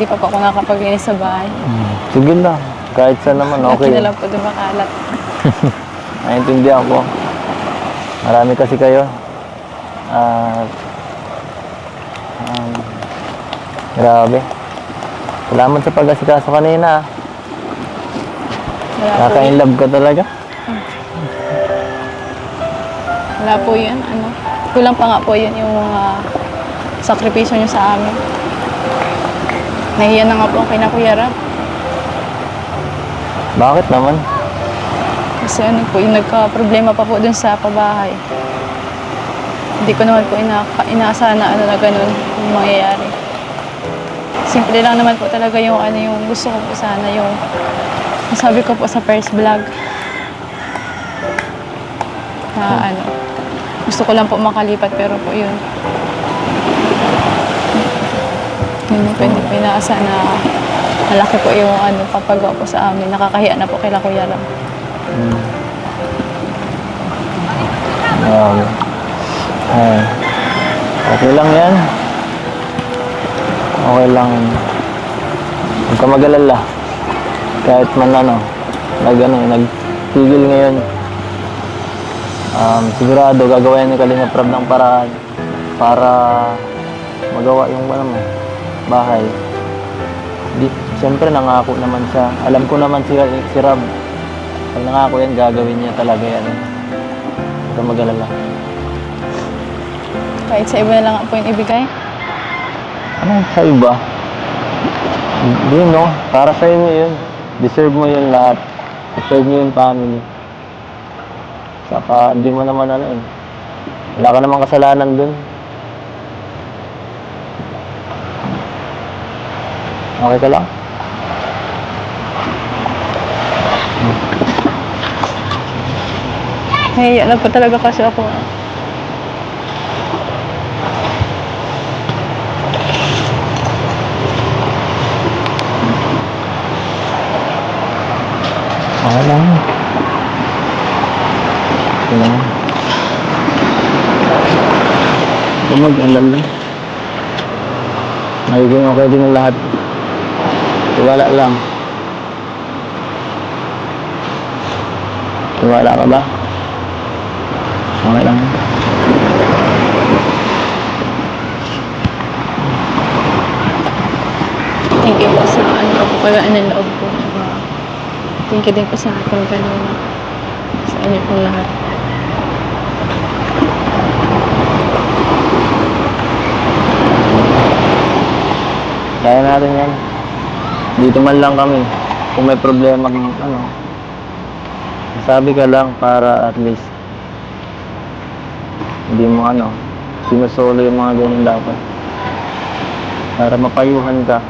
hindi pa po ako nakapag-inis sa bahay. Sige lang. Kahit saan naman, okay. Laki na lang po doon makalat. Naintindihan ko. Marami kasi kayo. At grabe. Salamat sa pag-asikaso kanina. Wala po Kaka-in yun. love ka talaga. Wala po yun. Ano, kulang pa nga po yun yung mga sakripisyo nyo sa amin. Nahiya na nga po ang kay na Kuya Rab. Bakit naman? Kasi ano po, yung nagka-problema pa po dun sa pabahay. Hindi ko naman po inaasahan na ano na ganun yung mangyayari. Simple lang naman po talaga yung ano yung gusto ko po sana yung sabi ko po sa first vlog na ano gusto ko lang po makalipat pero po yun po hindi po inaasahan na malaki po yung ano papagawa po sa amin. Nakakahiya na po kay Kuya Ram. Okay lang yan. Okay lang. Huwag ka mag-alala. Kahit man nagtigil ngayon. Sigurado gagawain ni Kalinga Prab ng paraan para magawa yung bahay. Siyempre nangako naman siya. Alam ko naman si Rab. Pag nangako yan, gagawin niya talaga yan. Huwag ka mag-alala. Kahit sa iba na lang po yung ibigay. Ano sa iba? Hindi, no? Para sa inyo yun. Deserve mo yun lahat. Deserve mo yung family. Saka, hindi mo naman wala ka namang kasalanan dun. Okay ka lang? Nahiya na po talaga kasi ako. Okay lang. Okay lang. Huwag mag-alala. Magiging okay din ang lahat. Tiwala lang. Tiwala ka ba? Okay lang. Thank you po sa pagpapagaan ng loob ko. Thank you din po sa ating kanina. Sa inyo po lahat. Kaya natin yan. Dito man lang kami. Kung may problema, sabi ka lang para at least hindi mo sinusolo yung mga ganyan dapat. Para mapayuhan ka.